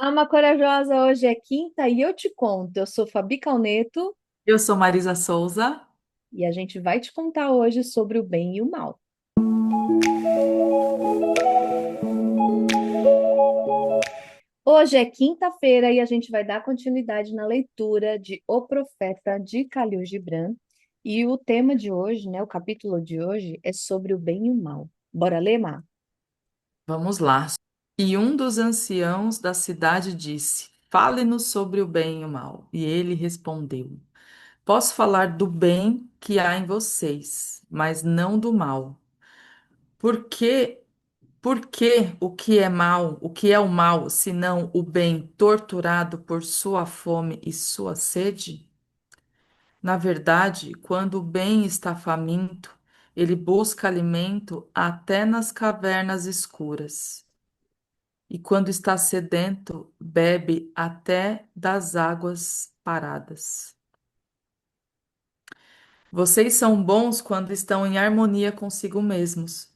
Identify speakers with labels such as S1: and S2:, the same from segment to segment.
S1: Alma corajosa, hoje é quinta e eu te conto. Eu sou Fabi Calneto
S2: Eu sou Marisa Souza.
S1: e a gente vai te contar hoje sobre o bem e o mal. Hoje é quinta-feira e a gente vai dar continuidade na leitura de O Profeta de Khalil Gibran. E o tema de hoje, né, o capítulo de hoje é sobre o bem e o mal. Bora ler, Má?
S2: Vamos lá. E um dos anciãos da cidade disse: Fale-nos sobre o bem e o mal. E ele respondeu: Posso falar do bem que há em vocês, mas não do mal. Porque, porque o que é mal, o que é o mal, senão o bem torturado por sua fome e sua sede? Na verdade, quando o bem está faminto, ele busca alimento até nas cavernas escuras. E quando está sedento, bebe até das águas paradas. Vocês são bons quando estão em harmonia consigo mesmos,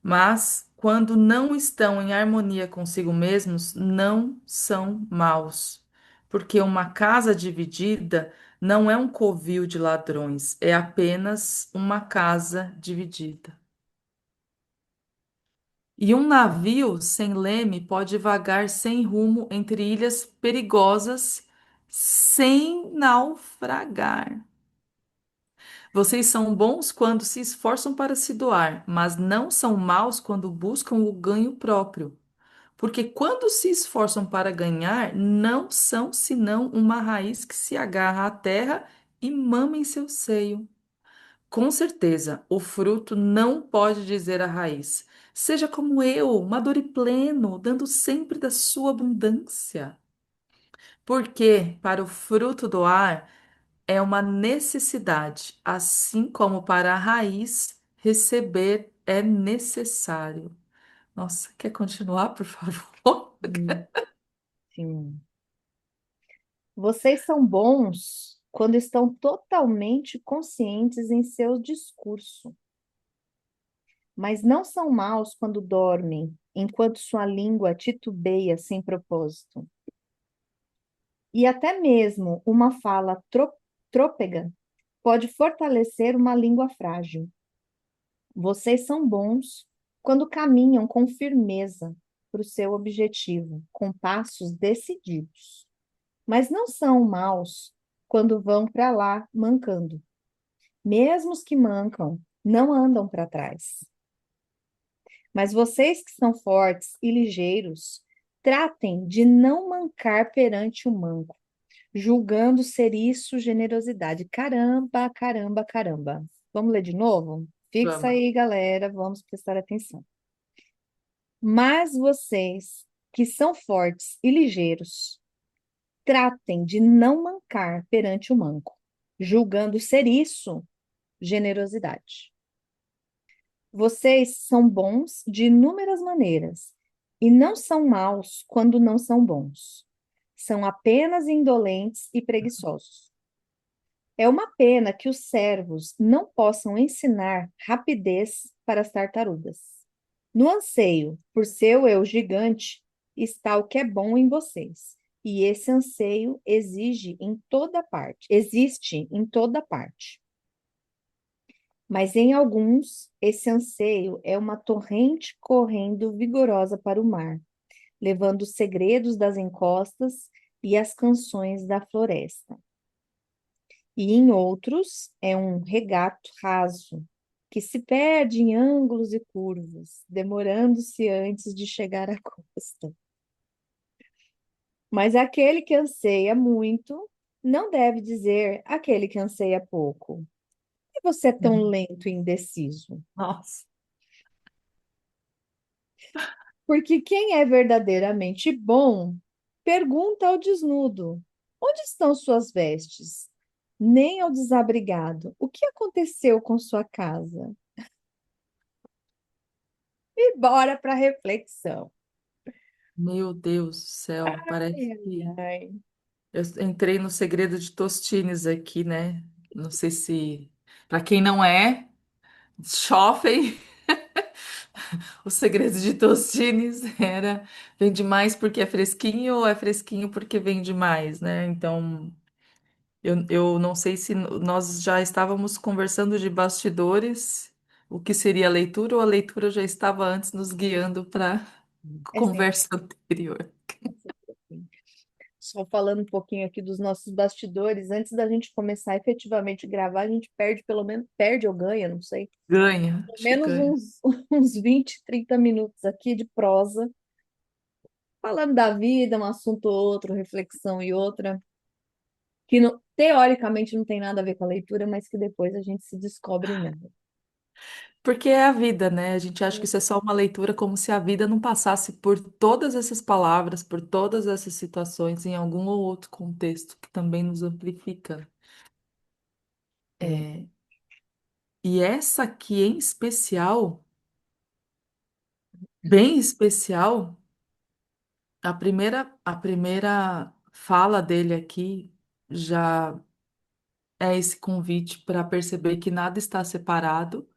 S2: mas quando não estão em harmonia consigo mesmos, não são maus. Porque uma casa dividida não é um covil de ladrões, é apenas uma casa dividida. E um navio sem leme pode vagar sem rumo entre ilhas perigosas sem naufragar. Vocês são bons quando se esforçam para se doar, mas não são maus quando buscam o ganho próprio. Porque quando se esforçam para ganhar, não são senão uma raiz que se agarra à terra e mama em seu seio. Com certeza, o fruto não pode dizer à raiz: seja como eu, maduro e pleno, dando sempre da sua abundância. Porque para o fruto do ar é uma necessidade, assim como para a raiz receber é necessário. Nossa, quer continuar, por favor?
S1: Hum, sim. Vocês são bons quando estão totalmente conscientes em seu discurso, mas não são maus quando dormem, enquanto sua língua titubeia sem propósito. E até mesmo uma fala trôpega pode fortalecer uma língua frágil. Vocês são bons quando caminham com firmeza para o seu objetivo, com passos decididos, mas não são maus quando vão para lá mancando. Mesmo os que mancam não andam para trás. Mas vocês que são fortes e ligeiros, tratem de não mancar perante o manco, julgando ser isso generosidade. Caramba, caramba, caramba. Vamos ler de novo? Fixa
S2: Vamos.
S1: aí, galera, vamos prestar atenção. Mas vocês que são fortes e ligeiros, tratem de não mancar perante o manco, julgando ser isso generosidade. Vocês são bons de inúmeras maneiras e não são maus quando não são bons. São apenas indolentes e preguiçosos. É uma pena que os servos não possam ensinar rapidez para as tartarugas. No anseio por seu eu gigante está o que é bom em vocês, e esse anseio existe em toda parte. Mas em alguns, esse anseio é uma torrente correndo vigorosa para o mar, levando os segredos das encostas e as canções da floresta. E em outros, é um regato raso, que se perde em ângulos e curvas, demorando-se antes de chegar à costa. Mas aquele que anseia muito, não deve dizer aquele que anseia pouco. E você é tão lento e indeciso?
S2: Nossa,
S1: Porque quem é verdadeiramente bom, pergunta ao desnudo: onde estão suas vestes? Nem ao desabrigado: o que aconteceu com sua casa? E bora para a reflexão.
S2: meu Deus do céu, parece
S1: Ai, ai,
S2: que
S1: ai.
S2: eu entrei no segredo de Tostines aqui, né? Não sei se, para quem não é, chofem. O segredo de Tostines era vende mais porque é fresquinho ou é fresquinho porque vende mais, né? Então, eu não sei se nós já estávamos conversando de bastidores, o que seria a leitura, ou a leitura já estava antes nos guiando para
S1: É sempre
S2: conversa anterior.
S1: assim. Só falando um pouquinho aqui dos nossos bastidores, antes da gente começar efetivamente a gravar, a gente perde pelo menos, perde ou ganha, não sei,
S2: Ganha,
S1: pelo
S2: acho que
S1: menos
S2: ganha.
S1: uns 20, 30 minutos aqui de prosa, falando da vida, um assunto ou outro, reflexão e outra, que teoricamente não tem nada a ver com a leitura, mas que depois a gente se descobre nela.
S2: Porque é a vida, né? A gente acha que isso é só uma leitura, como se a vida não passasse por todas essas palavras, por todas essas situações, em algum ou outro contexto que também nos amplifica.
S1: É.
S2: É, e essa aqui em especial, bem especial, a primeira fala dele aqui já é esse convite para perceber que nada está separado,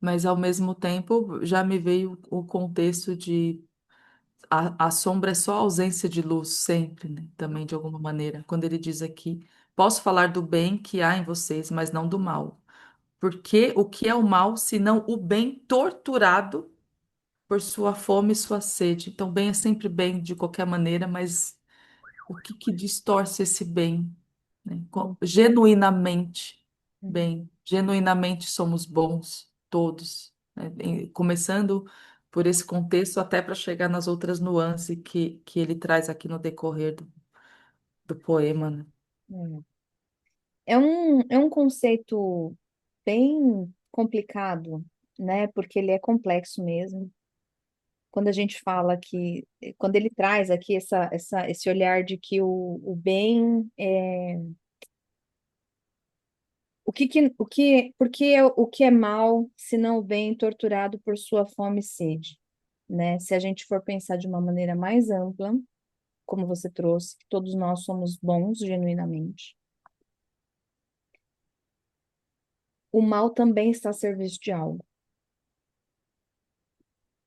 S2: mas ao mesmo tempo já me veio o contexto de a sombra é só ausência de luz sempre, né? Também de alguma maneira. Quando ele diz aqui, posso falar do bem que há em vocês, mas não do mal. Porque o que é o mal, senão o bem torturado por sua fome e sua sede? Então, bem é sempre bem de qualquer maneira, mas o que que distorce esse bem, né?
S1: Hum,
S2: Genuinamente
S1: hum,
S2: bem, genuinamente somos bons, todos, né? Começando por esse contexto até para chegar nas outras nuances que ele traz aqui no decorrer do poema, né?
S1: hum. É um conceito bem complicado, né? Porque ele é complexo mesmo. Quando a gente fala que, quando ele traz aqui esse olhar de que o bem é o que é mal, se não o bem torturado por sua fome e sede, né? Se a gente for pensar de uma maneira mais ampla, como você trouxe, que todos nós somos bons genuinamente, o mal também está a serviço de algo.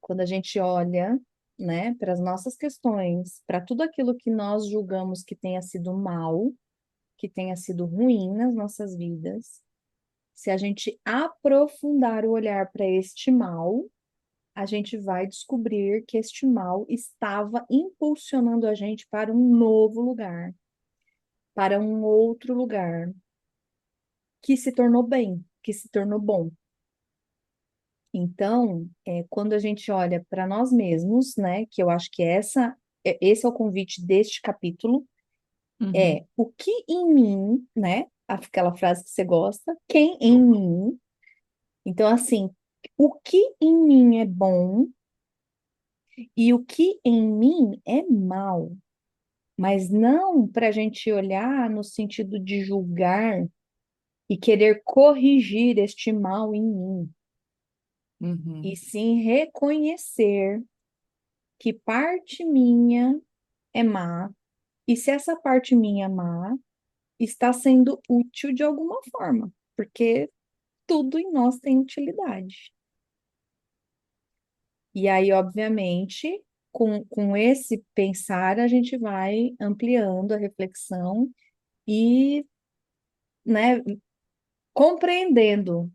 S1: Quando a gente olha, né, para as nossas questões, para tudo aquilo que nós julgamos que tenha sido mal, que tenha sido ruim nas nossas vidas, se a gente aprofundar o olhar para este mal, a gente vai descobrir que este mal estava impulsionando a gente para um novo lugar, para um outro lugar, que se tornou bem, que se tornou bom. Então, quando a gente olha para nós mesmos, né, que eu acho que esse é o convite deste capítulo,
S2: Uhum,
S1: o que em mim, né, aquela frase que você gosta, quem em mim. Então, assim, o que em mim é bom e o que em mim é mal, mas não para a gente olhar no sentido de julgar e querer corrigir este mal em mim, e
S2: uhum,
S1: sim reconhecer que parte minha é má, e se essa parte minha má está sendo útil de alguma forma, porque tudo em nós tem utilidade. E aí, obviamente, com esse pensar, a gente vai ampliando a reflexão e, né, compreendendo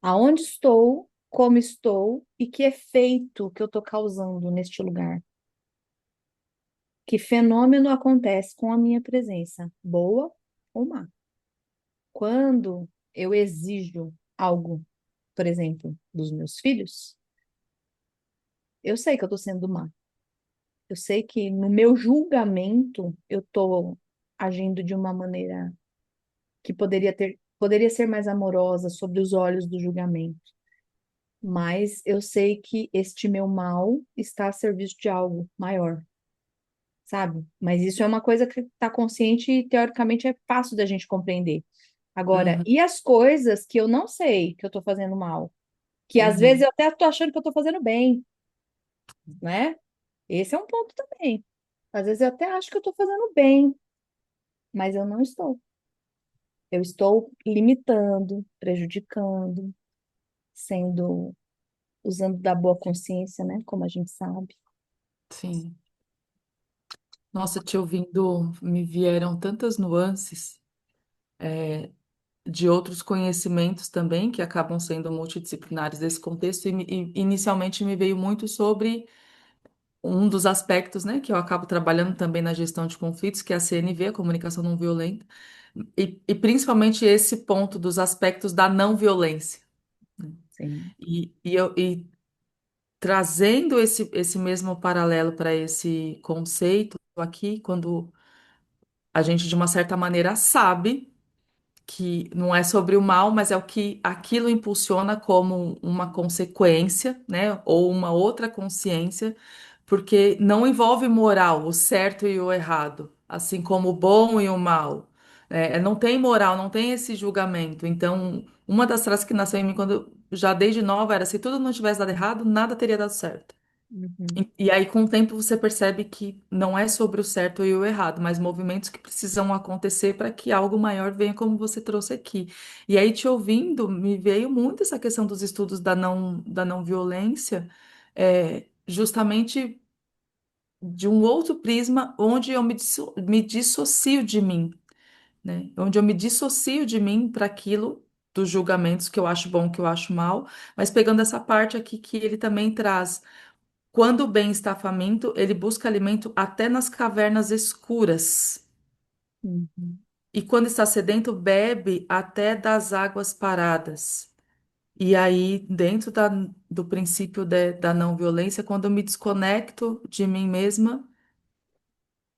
S1: aonde estou, como estou e que efeito que eu estou causando neste lugar. Que fenômeno acontece com a minha presença, boa ou má? Quando eu exijo algo, por exemplo, dos meus filhos, eu sei que eu estou sendo má. Eu sei que no meu julgamento eu estou agindo de uma maneira que poderia ser mais amorosa sobre os olhos do julgamento. Mas eu sei que este meu mal está a serviço de algo maior, sabe? Mas isso é uma coisa que está consciente e teoricamente é fácil da gente compreender. Agora,
S2: uhum,
S1: e as coisas que eu não sei que eu estou fazendo mal? Que às vezes
S2: uhum,
S1: eu até estou achando que eu estou fazendo bem, né? Esse é um ponto também. Às vezes eu até acho que eu estou fazendo bem, mas eu não estou. Eu estou limitando, prejudicando, sendo. usando da boa consciência, né? Como a gente sabe.
S2: Sim. Nossa, te ouvindo, me vieram tantas nuances de outros conhecimentos também, que acabam sendo multidisciplinares desse contexto, e inicialmente me veio muito sobre um dos aspectos, né, que eu acabo trabalhando também na gestão de conflitos, que é a CNV, a comunicação não violenta, e principalmente esse ponto dos aspectos da não violência.
S1: Sim.
S2: E trazendo esse mesmo paralelo para esse conceito aqui, quando a gente, de uma certa maneira, sabe que não é sobre o mal, mas é o que aquilo impulsiona como uma consequência, né? Ou uma outra consciência, porque não envolve moral, o certo e o errado, assim como o bom e o mal. Não tem moral, não tem esse julgamento. Então, uma das frases que nasceu em mim quando já desde nova era: se tudo não tivesse dado errado, nada teria dado certo.
S1: Uhum.
S2: E aí, com o tempo, você percebe que não é sobre o certo e o errado, mas movimentos que precisam acontecer para que algo maior venha, como você trouxe aqui. E aí, te ouvindo, me veio muito essa questão dos estudos da não violência, justamente de um outro prisma, onde eu me dissocio de mim, né? Onde eu me dissocio de mim para aquilo. Dos julgamentos que eu acho bom, que eu acho mal, mas pegando essa parte aqui que ele também traz. Quando o bem está faminto, ele busca alimento até nas cavernas escuras.
S1: Uhum.
S2: E quando está sedento, bebe até das águas paradas. E aí, dentro do princípio da não violência, quando eu me desconecto de mim mesma,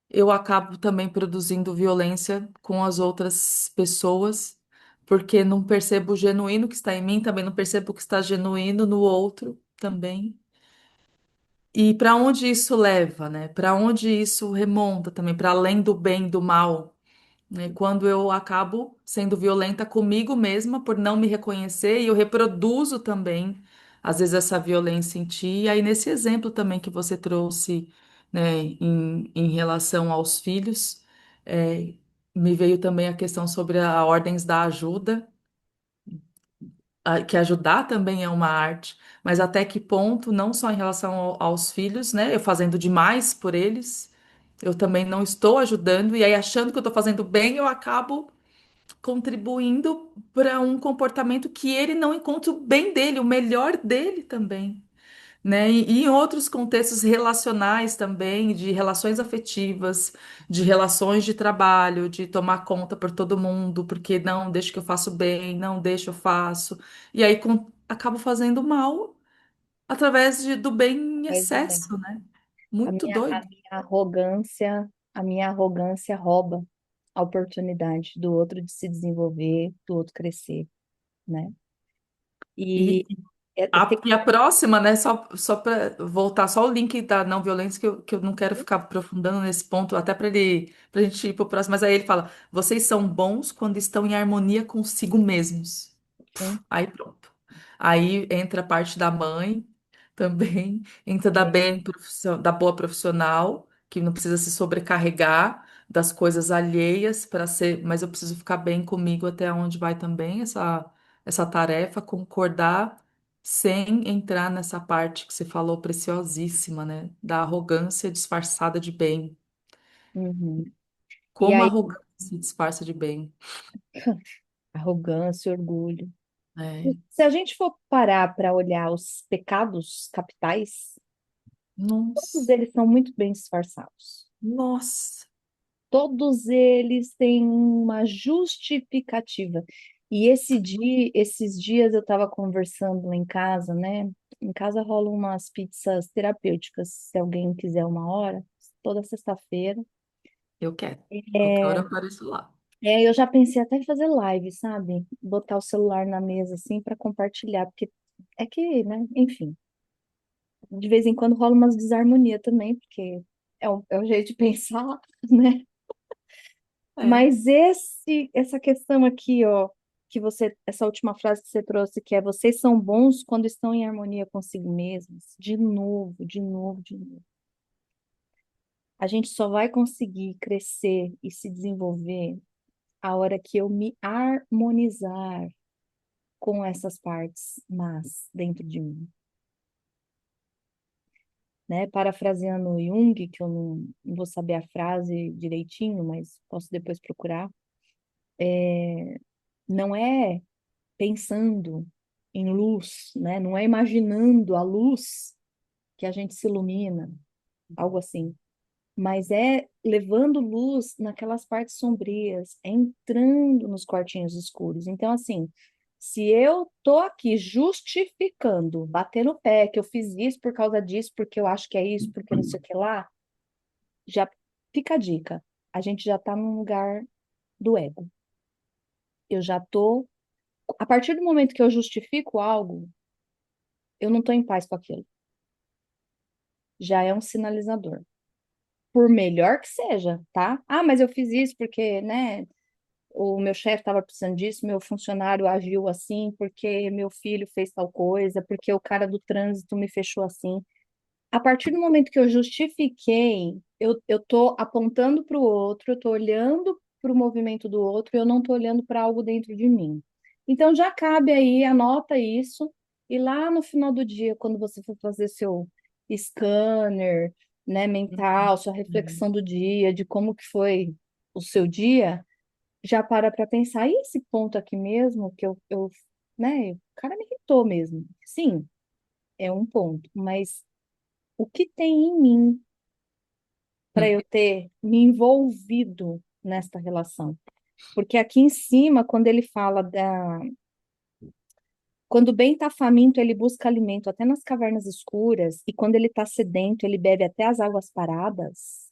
S2: eu acabo também produzindo violência com as outras pessoas, porque não percebo o genuíno que está em mim, também não percebo o que está genuíno no outro também. E para onde isso leva, né? Para onde isso remonta também, para além do bem e do mal, né? Quando eu acabo sendo violenta comigo mesma por não me reconhecer e eu reproduzo também, às vezes, essa violência em ti. E aí, nesse exemplo também que você trouxe, né, em relação aos filhos, é, me veio também a questão sobre a ordens da ajuda, que ajudar também é uma arte, mas até que ponto, não só em relação aos filhos, né? Eu fazendo demais por eles, eu também não estou ajudando, e aí achando que eu estou fazendo bem, eu acabo contribuindo para um comportamento que ele não encontra o bem dele, o melhor dele também, né? E em outros contextos relacionais também, de relações afetivas, de relações de trabalho, de tomar conta por todo mundo, porque não, deixa que eu faço bem, não, deixa eu faço. E aí acabo fazendo mal através do bem em
S1: Faz o bem.
S2: excesso, né?
S1: A
S2: Muito
S1: minha, a
S2: doido.
S1: minha arrogância, a minha arrogância rouba a oportunidade do outro de se desenvolver, do outro crescer, né?
S2: E,
S1: E tem.
S2: e a próxima, né? Só para voltar, só o link da não violência, que eu não quero ficar aprofundando nesse ponto, até para a gente ir para o próximo. Mas aí ele fala: vocês são bons quando estão em harmonia consigo mesmos.
S1: Sim,
S2: Aí pronto. Aí entra a parte da mãe também, entra
S1: sim.
S2: da boa profissional, que não precisa se sobrecarregar das coisas alheias para ser, mas eu preciso ficar bem comigo até onde vai também essa tarefa, concordar sem entrar nessa parte que você falou preciosíssima, né? Da arrogância disfarçada de bem.
S1: Uhum. E
S2: Como a
S1: aí,
S2: arrogância se disfarça de bem.
S1: arrogância, orgulho.
S2: É.
S1: Se a gente for parar para olhar os pecados capitais, todos
S2: Nossa,
S1: eles são muito bem disfarçados.
S2: nossa,
S1: Todos eles têm uma justificativa. E esses dias eu estava conversando lá em casa, né? Em casa rolam umas pizzas terapêuticas, se alguém quiser uma hora, toda sexta-feira.
S2: eu quero. Qualquer hora
S1: É,
S2: eu apareço lá.
S1: eu já pensei até em fazer live, sabe? Botar o celular na mesa assim para compartilhar, porque é que, né? Enfim, de vez em quando rola umas desarmonia também, porque é um jeito de pensar, né?
S2: É.
S1: Mas essa questão aqui, ó, essa última frase que você trouxe, que é vocês são bons quando estão em harmonia consigo mesmos, de novo, de novo, de novo. A gente só vai conseguir crescer e se desenvolver a hora que eu me harmonizar com essas partes más dentro de mim. né? Parafraseando Jung, que eu não vou saber a frase direitinho, mas posso depois procurar. Não é pensando em luz, né? Não é imaginando a luz que a gente se ilumina, algo assim. Mas é levando luz naquelas partes sombrias, é entrando nos quartinhos escuros. Então, assim, se eu tô aqui justificando, batendo o pé, que eu fiz isso por causa disso, porque eu acho que é isso, porque não sei o que lá, já fica a dica. A gente já tá num lugar do ego. Eu já tô. A partir do momento que eu justifico algo, eu não tô em paz com aquilo. Já é um sinalizador. Por melhor que seja, tá? Ah, mas eu fiz isso porque, né? O meu chefe estava precisando disso, meu funcionário agiu assim, porque meu filho fez tal coisa, porque o cara do trânsito me fechou assim. A partir do momento que eu justifiquei, eu tô apontando para o outro, eu tô olhando para o movimento do outro, eu não tô olhando para algo dentro de mim. Então já cabe aí, anota isso, e lá no final do dia, quando você for fazer seu scanner, né, mental, sua
S2: Uhum.
S1: reflexão do dia, de como que foi o seu dia, já para pensar, e esse ponto aqui mesmo, que né, o cara me irritou mesmo. Sim, é um ponto, mas o que tem em mim para eu ter me envolvido nesta relação? Porque aqui em cima, quando ele fala da. Quando o bem está faminto, ele busca alimento até nas cavernas escuras, e quando ele está sedento, ele bebe até as águas paradas.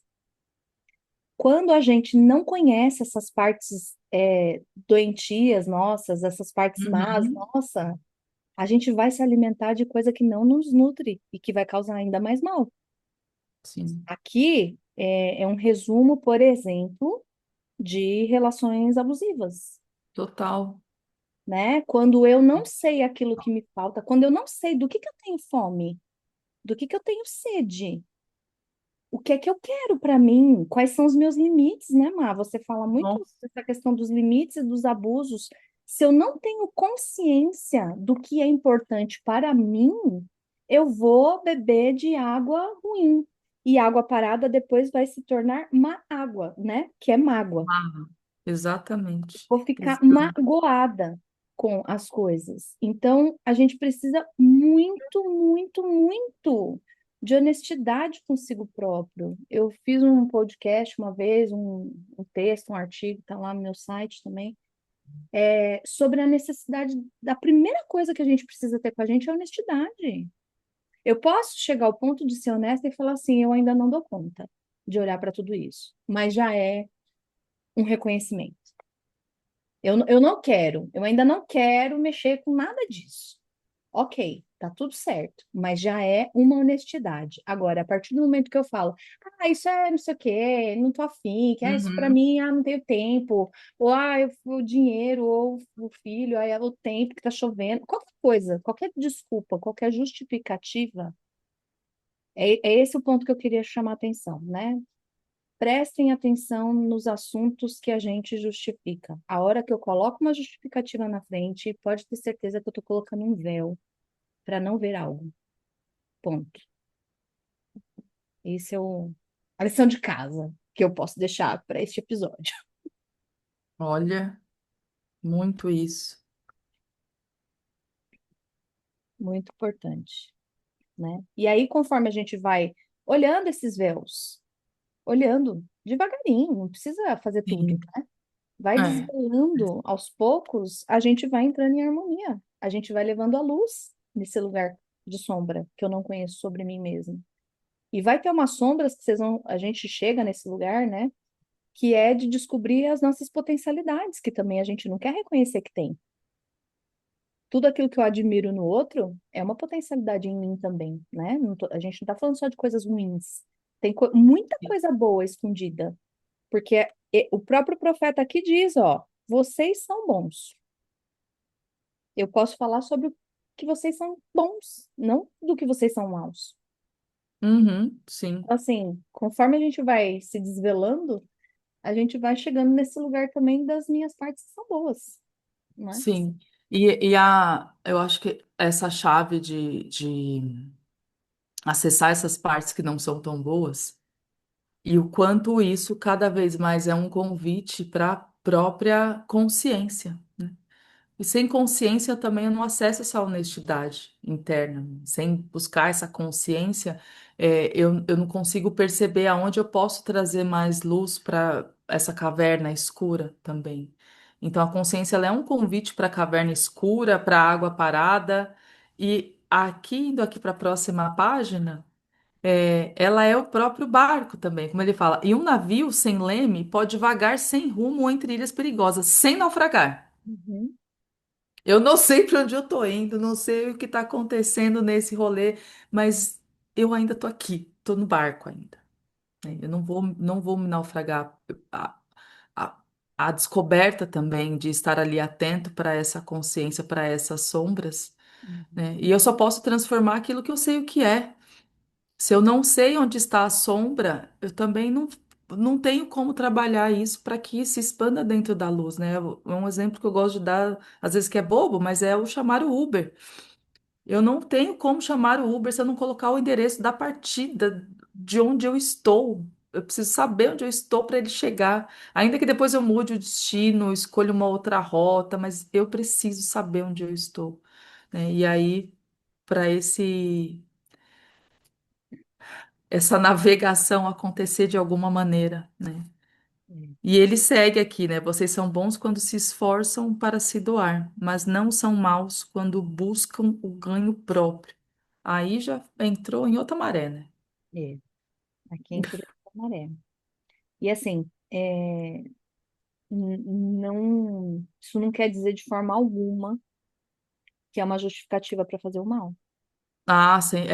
S1: Quando a gente não conhece essas partes doentias nossas, essas partes más,
S2: Uhum.
S1: nossa, a gente vai se alimentar de coisa que não nos nutre e que vai causar ainda mais mal.
S2: Sim,
S1: Aqui é um resumo, por exemplo, de relações abusivas,
S2: total.
S1: né? Quando eu não sei aquilo que me falta, quando eu não sei do que eu tenho fome, do que eu tenho sede, o que é que eu quero para mim, quais são os meus limites, né, Má? Você fala muito
S2: Nossa,
S1: dessa questão dos limites e dos abusos. Se eu não tenho consciência do que é importante para mim, eu vou beber de água ruim. E água parada depois vai se tornar má água, né? Que é mágoa.
S2: ah, exatamente.
S1: Vou ficar
S2: Exatamente.
S1: magoada com as coisas. Então, a gente precisa muito, muito, muito de honestidade consigo próprio. Eu fiz um podcast uma vez, um texto, um artigo, está lá no meu site também, sobre a necessidade da primeira coisa que a gente precisa ter com a gente é honestidade. Eu posso chegar ao ponto de ser honesta e falar assim, eu ainda não dou conta de olhar para tudo isso, mas já é um reconhecimento. Eu não quero, eu ainda não quero mexer com nada disso. Ok, tá tudo certo, mas já é uma honestidade. Agora, a partir do momento que eu falo, isso é não sei o quê, não tô afim, que é isso para
S2: Uhum.
S1: mim, não tenho tempo, ou o dinheiro, ou o filho, aí é o tempo que tá chovendo, qualquer coisa, qualquer desculpa, qualquer justificativa, é esse o ponto que eu queria chamar a atenção, né? Prestem atenção nos assuntos que a gente justifica. A hora que eu coloco uma justificativa na frente, pode ter certeza que eu estou colocando um véu para não ver algo. Ponto. Esse é a lição de casa que eu posso deixar para este episódio.
S2: Olha, muito isso.
S1: Muito importante, né? E aí, conforme a gente vai olhando esses véus, olhando devagarinho, não precisa fazer tudo,
S2: Sim.
S1: né? Vai
S2: É,
S1: desvelando aos poucos, a gente vai entrando em harmonia. A gente vai levando a luz nesse lugar de sombra que eu não conheço sobre mim mesmo. E vai ter umas sombras que a gente chega nesse lugar, né? Que é de descobrir as nossas potencialidades, que também a gente não quer reconhecer que tem. Tudo aquilo que eu admiro no outro é uma potencialidade em mim também, né? A gente não tá falando só de coisas ruins. Tem muita coisa boa escondida. Porque o próprio profeta aqui diz, ó, vocês são bons. Eu posso falar sobre o que vocês são bons, não do que vocês são maus.
S2: uhum, sim,
S1: Então, assim, conforme a gente vai se desvelando, a gente vai chegando nesse lugar também das minhas partes que são boas, não é?
S2: sim. Eu acho que essa chave de acessar essas partes que não são tão boas, e o quanto isso cada vez mais é um convite para a própria consciência, né? E sem consciência também eu não acesso essa honestidade interna. Sem buscar essa consciência, eu não consigo perceber aonde eu posso trazer mais luz para essa caverna escura também. Então a consciência ela é um convite para a caverna escura, para a água parada. E aqui, indo aqui para a próxima página, ela é o próprio barco também, como ele fala. E um navio sem leme pode vagar sem rumo entre ilhas perigosas, sem naufragar.
S1: Uhum,
S2: Eu não sei para onde eu tô indo, não sei o que está acontecendo nesse rolê, mas eu ainda tô aqui, tô no barco ainda, né? Eu não vou me naufragar. A, a, a descoberta também de estar ali atento para essa consciência, para essas sombras,
S1: uhum,
S2: né? E eu só posso transformar aquilo que eu sei o que é. Se eu não sei onde está a sombra, eu também não tenho como trabalhar isso para que se expanda dentro da luz, né? Um exemplo que eu gosto de dar, às vezes que é bobo, mas é o chamar o Uber. Eu não tenho como chamar o Uber se eu não colocar o endereço da partida, de onde eu estou. Eu preciso saber onde eu estou para ele chegar. Ainda que depois eu mude o destino, escolha uma outra rota, mas eu preciso saber onde eu estou, né? E aí, para essa navegação acontecer de alguma maneira, né?
S1: é,
S2: E ele segue aqui, né? Vocês são bons quando se esforçam para se doar, mas não são maus quando buscam o ganho próprio. Aí já entrou em outra maré, né?
S1: é. Aqui entra a maré. E assim, não, isso não quer dizer de forma alguma que é uma justificativa para fazer o mal.
S2: Ah, sim,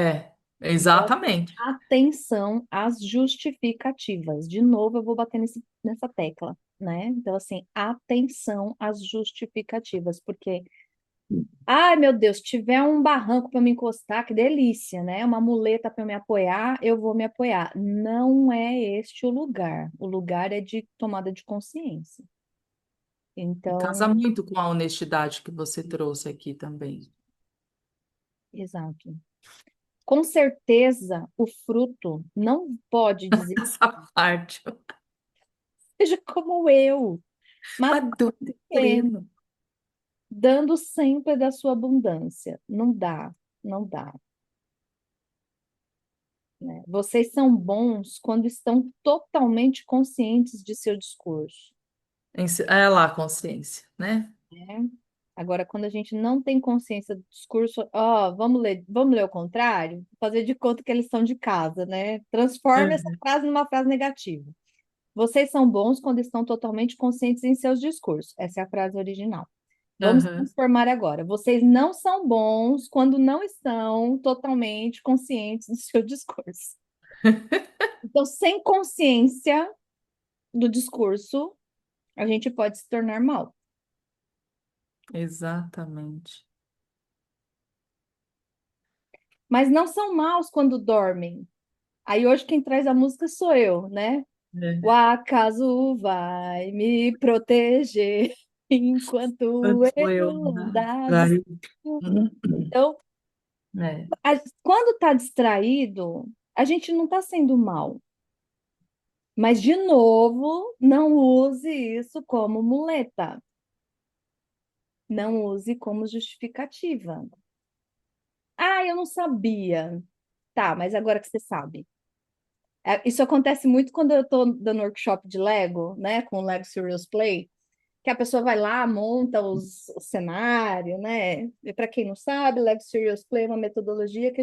S1: Então, assim,
S2: exatamente.
S1: atenção às justificativas. De novo, eu vou bater nessa tecla, né? Então, assim, atenção às justificativas, porque, ai, meu Deus, se tiver um barranco para me encostar, que delícia, né? Uma muleta para me apoiar, eu vou me apoiar. Não é este o lugar. O lugar é de tomada de consciência.
S2: E casa
S1: Então,
S2: muito com a honestidade que você trouxe aqui também.
S1: exato. Com certeza, o fruto não pode dizer
S2: Essa parte.
S1: seja como eu,
S2: Mas do
S1: matando,
S2: extremo.
S1: dando sempre da sua abundância. Não dá, não dá, né? Vocês são bons quando estão totalmente conscientes de seu discurso,
S2: É lá a consciência, né?
S1: né? Agora, quando a gente não tem consciência do discurso, ó, vamos ler o contrário? Fazer de conta que eles são de casa, né? Transforma essa
S2: Uhum.
S1: frase numa frase negativa. Vocês são bons quando estão totalmente conscientes em seus discursos. Essa é a frase original. Vamos
S2: Uhum.
S1: transformar agora. Vocês não são bons quando não estão totalmente conscientes do seu discurso. Então, sem consciência do discurso, a gente pode se tornar mal.
S2: Exatamente.
S1: Mas não são maus quando dormem. Aí hoje quem traz a música sou eu, né? O
S2: É.
S1: acaso vai me proteger enquanto
S2: Quanto eu,
S1: eu
S2: né?
S1: andar
S2: Vai.
S1: distraído. Então,
S2: É,
S1: quando está distraído, a gente não está sendo mal. Mas, de novo, não use isso como muleta. Não use como justificativa. Ah, eu não sabia. Tá, mas agora que você sabe. Isso acontece muito quando eu estou dando workshop de Lego, né? Com o Lego Serious Play, que a pessoa vai lá, monta o cenário, né? E para quem não sabe, Lego Serious Play é uma metodologia que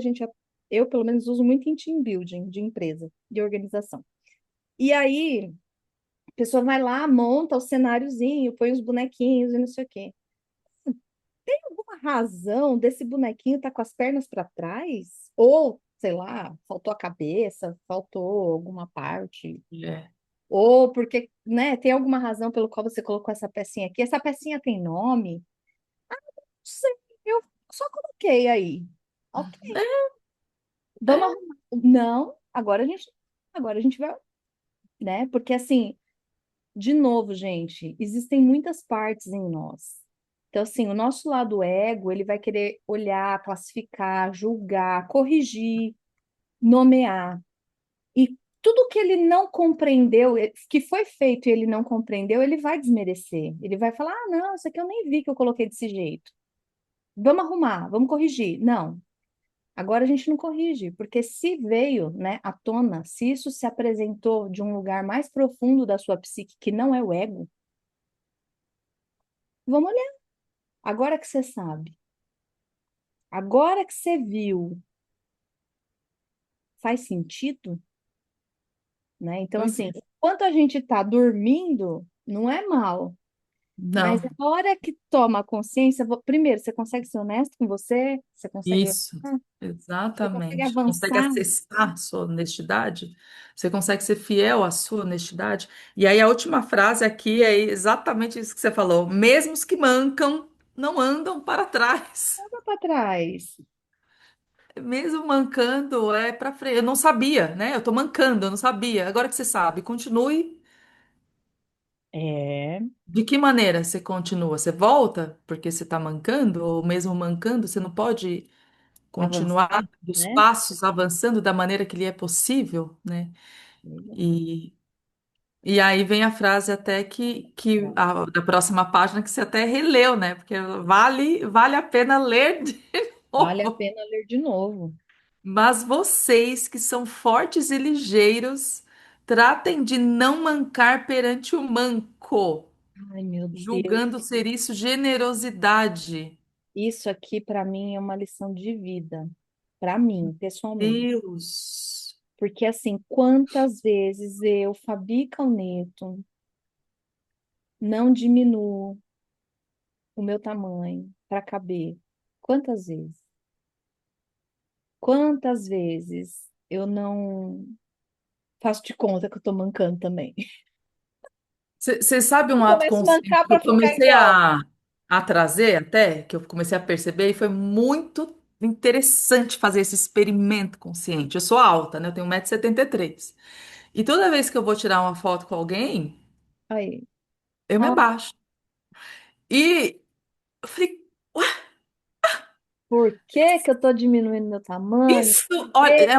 S1: eu pelo menos uso muito em team building de empresa, de organização. E aí, a pessoa vai lá, monta o cenáriozinho, põe os bonequinhos e não sei o quê. Alguma razão desse bonequinho estar com as pernas para trás? Ou, sei lá, faltou a cabeça, faltou alguma parte?
S2: é.
S1: Ou porque, né, tem alguma razão pelo qual você colocou essa pecinha aqui? Essa pecinha tem nome? Não sei, eu só coloquei aí. Ok, vamos
S2: É,
S1: arrumar. Não, agora a gente vai, né? Porque assim, de novo, gente, existem muitas partes em nós. Então, assim, o nosso lado ego, ele vai querer olhar, classificar, julgar, corrigir. nomear. E tudo que ele não compreendeu, que foi feito e ele não compreendeu, ele vai desmerecer. Ele vai falar: ah, não, isso aqui eu nem vi que eu coloquei desse jeito. Vamos arrumar, vamos corrigir. Não, agora a gente não corrige, porque se veio, né, à tona, se isso se apresentou de um lugar mais profundo da sua psique, que não é o ego, vamos olhar. Agora que você sabe, agora que você viu, faz sentido, né? Então,
S2: Pois
S1: assim,
S2: é.
S1: enquanto a gente está dormindo, não é mal. Mas
S2: Não,
S1: na hora que toma consciência, primeiro, você consegue ser honesto com você? Você consegue,
S2: isso,
S1: você consegue
S2: exatamente. Consegue
S1: avançar?
S2: acessar a sua honestidade, você consegue ser fiel à sua honestidade. E aí a última frase aqui é exatamente isso que você falou. Mesmo os que mancam, não andam para trás.
S1: Anda para trás.
S2: Mesmo mancando, é para frente. Eu não sabia, né? Eu tô mancando, eu não sabia. Agora que você sabe, continue.
S1: É,
S2: De que maneira você continua? Você volta porque você está mancando? Ou mesmo mancando, você não pode
S1: avançar,
S2: continuar os
S1: né?
S2: passos avançando da maneira que lhe é possível, né?
S1: Legal.
S2: E, e aí vem a frase até da próxima página que você até releu, né? Porque vale a pena ler de
S1: Vale a
S2: novo.
S1: pena ler de novo.
S2: Mas vocês que são fortes e ligeiros, tratem de não mancar perante o manco,
S1: Ai, meu Deus.
S2: julgando ser isso generosidade.
S1: Isso aqui para mim é uma lição de vida, para mim, pessoalmente.
S2: Deus.
S1: Porque assim, quantas vezes eu, Fabi Calneto, não diminuo o meu tamanho para caber? Quantas vezes? Quantas vezes eu não faço de conta que eu tô mancando também?
S2: Você sabe um
S1: Eu
S2: ato
S1: começo a
S2: consciente
S1: mancar
S2: que eu
S1: para ficar
S2: comecei
S1: igual.
S2: a trazer até, que eu comecei a perceber, e foi muito interessante fazer esse experimento consciente. Eu sou alta, né? Eu tenho 1,73 m. E toda vez que eu vou tirar uma foto com alguém,
S1: Aí.
S2: eu me
S1: Ah,
S2: abaixo. E eu falei,
S1: por que que eu tô diminuindo meu tamanho?
S2: isso,
S1: Por
S2: olha,
S1: que que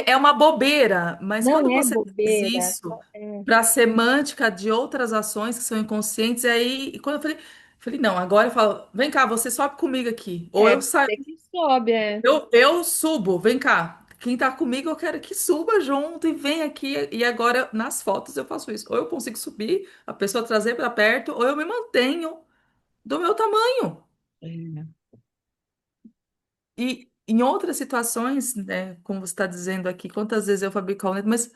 S2: é uma bobeira, mas
S1: não
S2: quando
S1: é
S2: você traz
S1: bobeira?
S2: isso
S1: É,
S2: para a semântica de outras ações que são inconscientes, aí, e quando falei, não, agora eu falo, vem cá, você sobe comigo aqui. Ou
S1: é
S2: eu saio,
S1: você que sobe, é.
S2: eu subo, vem cá. Quem tá comigo, eu quero que suba junto e vem aqui. E agora, nas fotos, eu faço isso. Ou eu consigo subir, a pessoa trazer para perto, ou eu me mantenho do meu tamanho.
S1: É,
S2: E em outras situações, né, como você está dizendo aqui, quantas vezes eu fabrico a letra, mas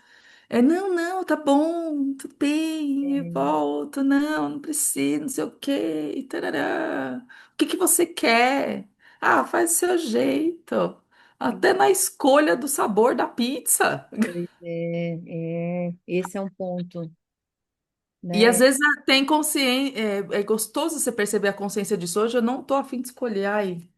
S2: não, não, tá bom, tudo bem, eu
S1: é,
S2: volto, não, não preciso, não sei o quê, e tarará. O que que você quer? Ah, faz do seu jeito. Até na escolha do sabor da pizza.
S1: pois esse é um ponto,
S2: E às
S1: né?
S2: vezes tem consciência, é gostoso você perceber a consciência disso. Hoje eu não tô a fim de escolher, ai,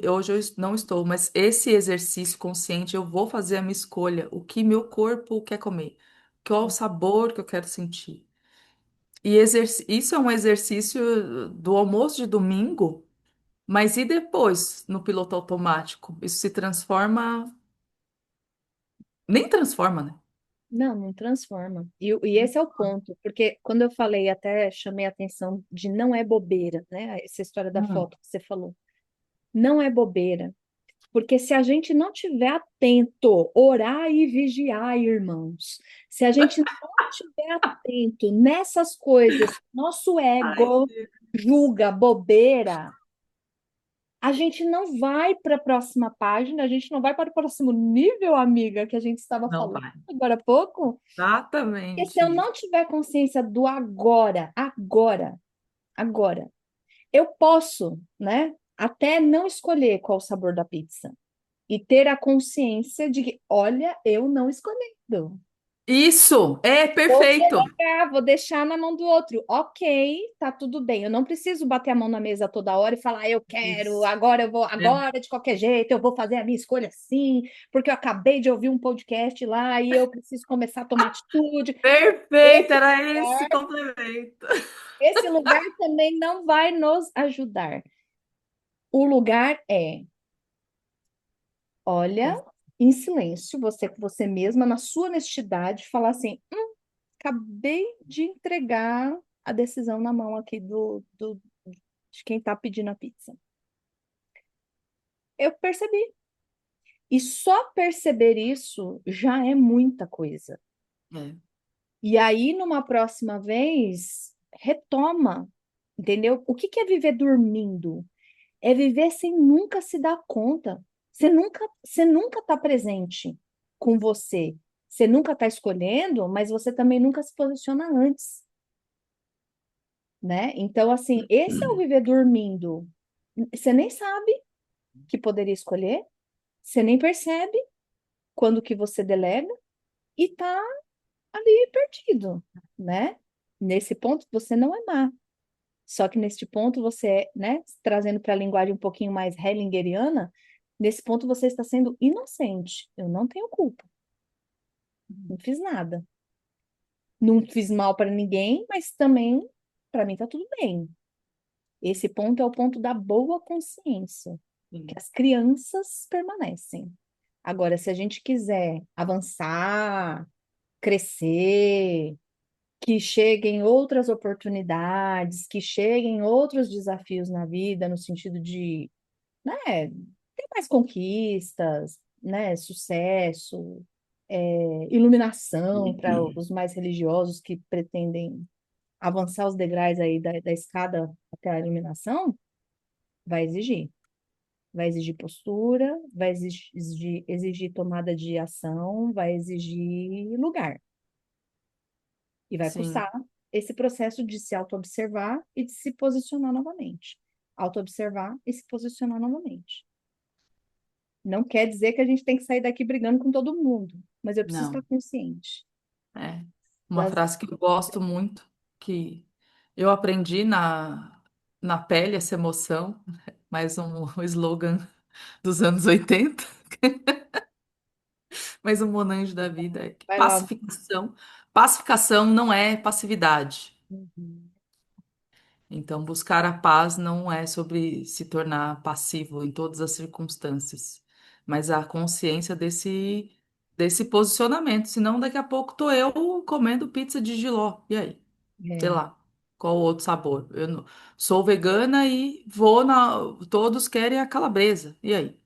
S2: hoje eu não estou, mas esse exercício consciente, eu vou fazer a minha escolha, o que meu corpo quer comer, qual é o sabor que eu quero sentir. E isso é um exercício do almoço de domingo, mas e depois, no piloto automático? Isso se transforma, nem transforma, né?
S1: Não, não transforma. E esse é o ponto, porque quando eu falei, até chamei a atenção de não é bobeira, né? Essa história da
S2: Hum.
S1: foto que você falou. Não é bobeira. Porque se a gente não tiver atento, orar e vigiar, irmãos, se a gente não tiver atento nessas coisas, nosso
S2: Ai,
S1: ego julga bobeira, a gente não vai para a próxima página, a gente não vai para o próximo nível, amiga, que a gente estava
S2: não
S1: falando
S2: vai.
S1: agora há pouco. Porque se
S2: Exatamente
S1: eu não
S2: isso.
S1: tiver consciência do agora, agora, eu posso, né, até não escolher qual o sabor da pizza e ter a consciência de que, olha, eu não escolhendo.
S2: Isso, é
S1: Vou
S2: perfeito.
S1: delegar, vou deixar na mão do outro. Ok, tá tudo bem. Eu não preciso bater a mão na mesa toda hora e falar, "Ah, eu quero,
S2: Isso.
S1: agora eu vou,
S2: É.
S1: agora de qualquer jeito, eu vou fazer a minha escolha assim, porque eu acabei de ouvir um podcast lá e eu preciso começar a tomar atitude."
S2: Perfeito,
S1: Esse
S2: era
S1: lugar,
S2: esse complemento.
S1: esse lugar também não vai nos ajudar. O lugar é, olha. em silêncio, você com você mesma, na sua honestidade, falar assim: acabei de entregar a decisão na mão aqui de quem está pedindo a pizza. Eu percebi. E só perceber isso já é muita coisa.
S2: É,
S1: E aí, numa próxima vez, retoma, entendeu? O que que é viver dormindo? É viver sem nunca se dar conta. Você nunca está presente com você. Você nunca está escolhendo, mas você também nunca se posiciona antes, né? Então, assim, esse é o viver dormindo. Você nem sabe que poderia escolher, você nem percebe quando que você delega e tá ali perdido, né? Nesse ponto, você não é má. Só que neste ponto você, né, trazendo para a linguagem um pouquinho mais hellingeriana, nesse ponto você está sendo inocente. Eu não tenho culpa, não fiz nada. Não fiz mal para ninguém, mas também para mim tá tudo bem. Esse ponto é o ponto da boa consciência, que
S2: sim,
S1: as crianças permanecem. Agora, se a gente quiser avançar, crescer, que cheguem outras oportunidades, que cheguem outros desafios na vida, no sentido de, né, ter mais conquistas, né, sucesso, iluminação para os mais religiosos que pretendem avançar os degraus aí da escada até a iluminação, vai exigir. Vai exigir postura, vai exigir tomada de ação, vai exigir lugar. E vai
S2: sim,
S1: custar esse processo de se auto-observar e de se posicionar novamente. Auto-observar e se posicionar novamente. Não quer dizer que a gente tem que sair daqui brigando com todo mundo, mas eu preciso estar
S2: não,
S1: consciente
S2: é. Uma
S1: das.
S2: frase que eu gosto muito, que eu aprendi na pele essa emoção, mais um slogan dos anos 80, mais um Monange da vida, é que
S1: Vai lá.
S2: pacificação não é passividade.
S1: Uhum.
S2: Então, buscar a paz não é sobre se tornar passivo em todas as circunstâncias, mas a consciência desse posicionamento. Senão, daqui a pouco tô eu comendo pizza de jiló. E aí? Sei
S1: É,
S2: lá, qual o outro sabor? Sou vegana e vou na. Todos querem a calabresa. E aí?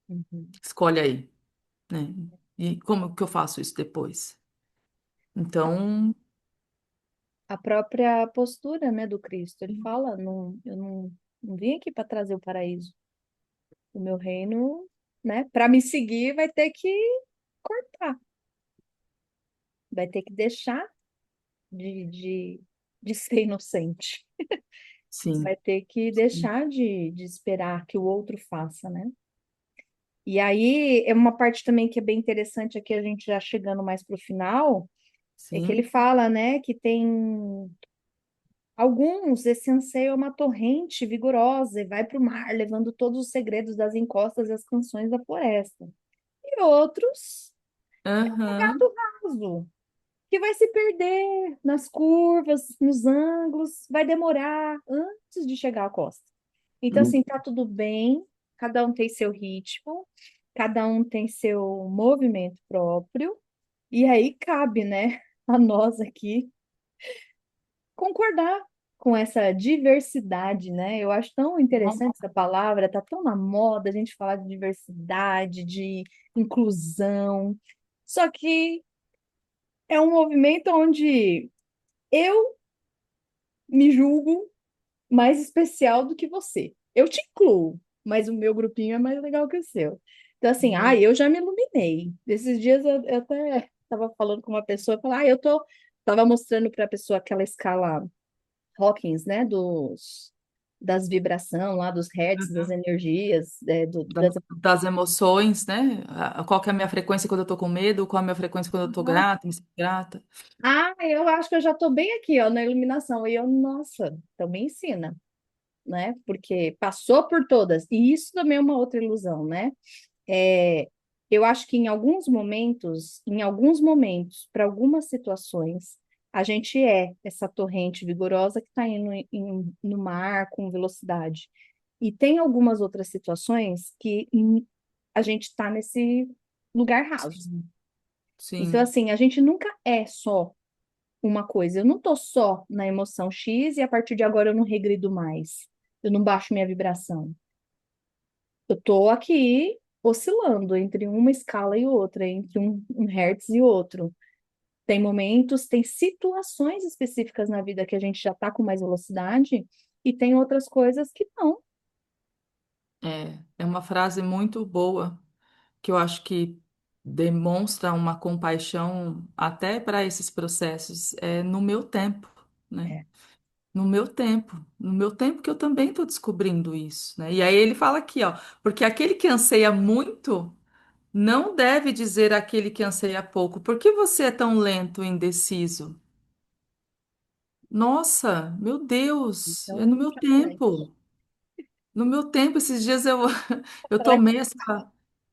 S1: uhum.
S2: Escolhe aí, né? E como que eu faço isso depois? Então,
S1: A própria postura, né, do Cristo. Ele fala, não, eu não vim aqui para trazer o paraíso. O meu reino, né, para me seguir vai ter que cortar, vai ter que deixar de, de, de ser inocente. Vai
S2: sim,
S1: ter que
S2: sim,
S1: deixar de esperar que o outro faça, né? E aí é uma parte também que é bem interessante aqui, a gente já chegando mais para o final, é que ele
S2: sim.
S1: fala, né, que tem alguns, esse anseio é uma torrente vigorosa e vai para o mar, levando todos os segredos das encostas e as canções da floresta. E outros,
S2: Aham.
S1: gato raso, que vai se perder nas curvas, nos ângulos, vai demorar antes de chegar à costa. Então, assim, tá tudo bem, cada um tem seu ritmo, cada um tem seu movimento próprio, e aí cabe, né, a nós aqui concordar com essa diversidade, né? Eu acho tão interessante essa palavra, tá tão na moda a gente falar de diversidade, de inclusão. Só que é um movimento onde eu me julgo mais especial do que você. Eu te incluo, mas o meu grupinho é mais legal que o seu. Então, assim, eu já me iluminei. Esses dias eu até estava falando com uma pessoa, falar, tava mostrando para a pessoa aquela escala Hawkins, né, das vibração lá, dos hertz, das energias,
S2: Das emoções, né? Qual que é a minha frequência quando eu tô com medo, qual é a minha frequência quando eu tô grata, me sinto grata.
S1: eu acho que eu já estou bem aqui, ó, na iluminação. E eu, nossa, então me ensina, né? Porque passou por todas. E isso também é uma outra ilusão, né? É, eu acho que em alguns momentos, para algumas situações, a gente é essa torrente vigorosa que está indo no mar com velocidade. E tem algumas outras situações que a gente está lugar raso.
S2: Sim,
S1: Então,
S2: sim,
S1: assim, a gente nunca é só uma coisa. Eu não tô só na emoção X e a partir de agora eu não regrido mais. Eu não baixo minha vibração. Eu tô aqui oscilando entre uma escala e outra, entre um hertz e outro. Tem momentos, tem situações específicas na vida que a gente já tá com mais velocidade e tem outras coisas que não.
S2: é uma frase muito boa que eu acho que demonstra uma compaixão até para esses processos. É no meu tempo, né?
S1: É,
S2: No meu tempo que eu também estou descobrindo isso, né? E aí ele fala aqui, ó, porque aquele que anseia muito não deve dizer àquele que anseia pouco, por que você é tão lento e indeciso? Nossa, meu Deus, é no
S1: então
S2: meu
S1: já começa.
S2: tempo. No meu tempo, esses dias eu, eu
S1: Pra
S2: tomei essa,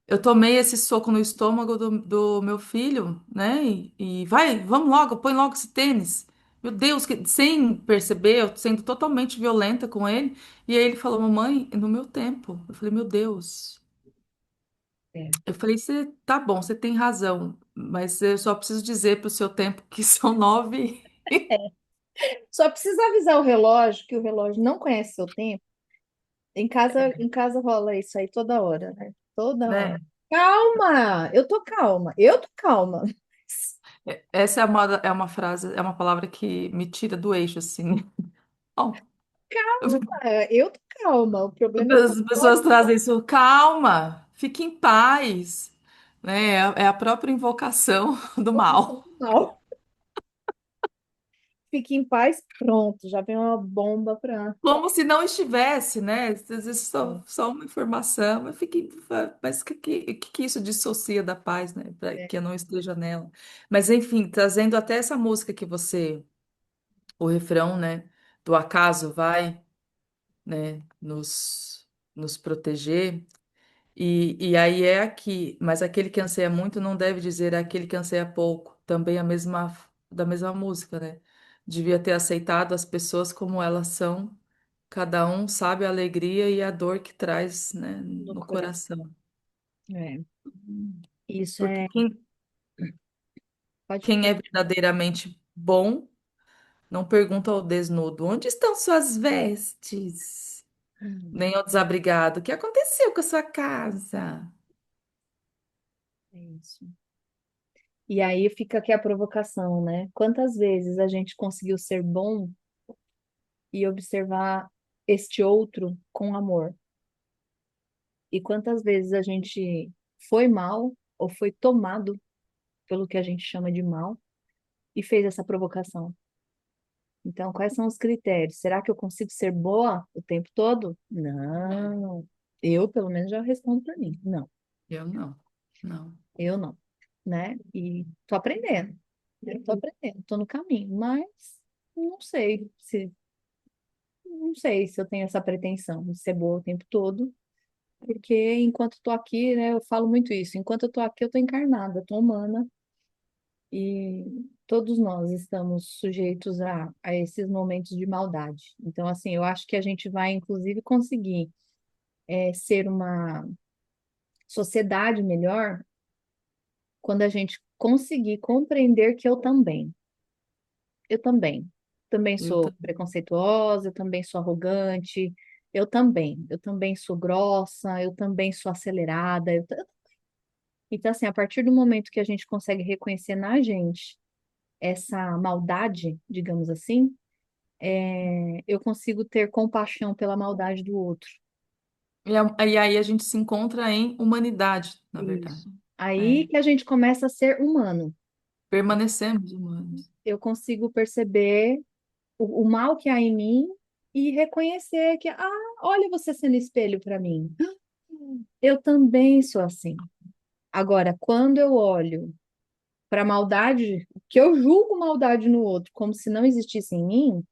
S2: eu tomei esse soco no estômago do meu filho, né? E vai, vamos logo, põe logo esse tênis. Meu Deus, sem perceber, eu sendo totalmente violenta com ele. E aí ele falou, mamãe, é no meu tempo. Eu falei, meu Deus.
S1: é.
S2: Eu falei, você tá bom, você tem razão, mas eu só preciso dizer para o seu tempo que são 9,
S1: Só precisa avisar o relógio que o relógio não conhece seu tempo. Em casa rola isso aí toda hora, né? Toda hora.
S2: né?
S1: Calma! Eu tô calma.
S2: Essa é uma frase, é uma palavra que me tira do eixo, assim. Ó,
S1: Eu tô calma. O problema é quando
S2: as pessoas
S1: pode
S2: trazem isso, calma, fique em paz, né? É a própria invocação do mal.
S1: mal. Fique em paz, pronto. Já vem uma bomba pra.
S2: Como se não estivesse, né? Às vezes
S1: É,
S2: só uma informação, mas, fique, mas que isso dissocia da paz, né? Para
S1: é,
S2: que eu não esteja nela. Mas, enfim, trazendo até essa música que você, o refrão, né? Do acaso vai, né? Nos proteger. E aí é aqui, mas aquele que anseia muito não deve dizer aquele que anseia pouco. Também da mesma música, né? Devia ter aceitado as pessoas como elas são. Cada um sabe a alegria e a dor que traz, né,
S1: no
S2: no
S1: coração.
S2: coração.
S1: É. Isso
S2: Porque
S1: é. Pode
S2: quem é
S1: falar.
S2: verdadeiramente bom não pergunta ao desnudo: onde estão suas vestes? Nem ao desabrigado: o que aconteceu com a sua casa?
S1: É isso. E aí fica aqui a provocação, né? Quantas vezes a gente conseguiu ser bom e observar este outro com amor? E quantas vezes a gente foi mal ou foi tomado pelo que a gente chama de mal e fez essa provocação? Então, quais são os critérios? Será que eu consigo ser boa o tempo todo? Não. Eu, pelo menos, já respondo para mim. Não,
S2: Eu não, não.
S1: eu não, né? E tô aprendendo. Eu tô aprendendo, tô no caminho, mas não sei se eu tenho essa pretensão de ser boa o tempo todo, porque enquanto tô aqui, né, eu falo muito isso, enquanto eu tô aqui, eu tô encarnada, tô humana, e todos nós estamos sujeitos a esses momentos de maldade. Então, assim, eu acho que a gente vai, inclusive, conseguir ser uma sociedade melhor quando a gente conseguir compreender que eu também. Eu também. Também
S2: Eu
S1: sou preconceituosa, eu também sou arrogante, eu também sou grossa, eu também sou acelerada. Então, assim, a partir do momento que a gente consegue reconhecer na gente essa maldade, digamos assim, eu consigo ter compaixão pela maldade do outro.
S2: e aí a gente se encontra em humanidade, na verdade.
S1: Isso. Aí
S2: É,
S1: que a gente começa a ser humano.
S2: permanecemos humanos.
S1: Eu consigo perceber o mal que há em mim e reconhecer que, olha você sendo espelho para mim. Eu também sou assim. Agora, quando eu olho para a maldade, que eu julgo maldade no outro, como se não existisse em mim,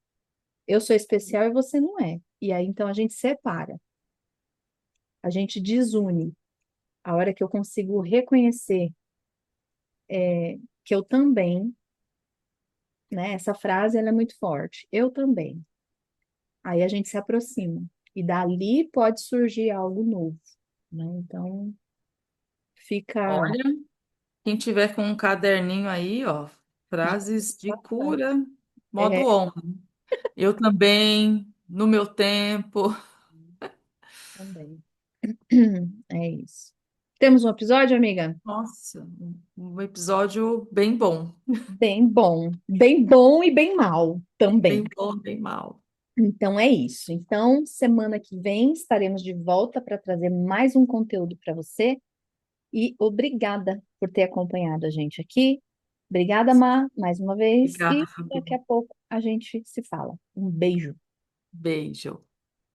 S1: eu sou especial e você não é. E aí então a gente separa, a gente desune. A hora que eu consigo reconhecer que eu também, né? Essa frase ela é muito forte. Eu também. Aí a gente se aproxima e dali pode surgir algo novo, né? Então fica.
S2: Olha, quem tiver com um caderninho aí, ó, frases de cura, modo
S1: É,
S2: on. Eu também, no meu tempo.
S1: também. É isso. Temos um episódio, amiga?
S2: Nossa, um episódio
S1: Bem bom e bem mal
S2: bem
S1: também.
S2: bom, bem mal.
S1: Então é isso. Então, semana que vem estaremos de volta para trazer mais um conteúdo para você. E obrigada por ter acompanhado a gente aqui. Obrigada, Má, mais uma vez.
S2: Obrigada,
S1: E
S2: Fabi.
S1: daqui a pouco a gente se fala. Um beijo.
S2: Beijo.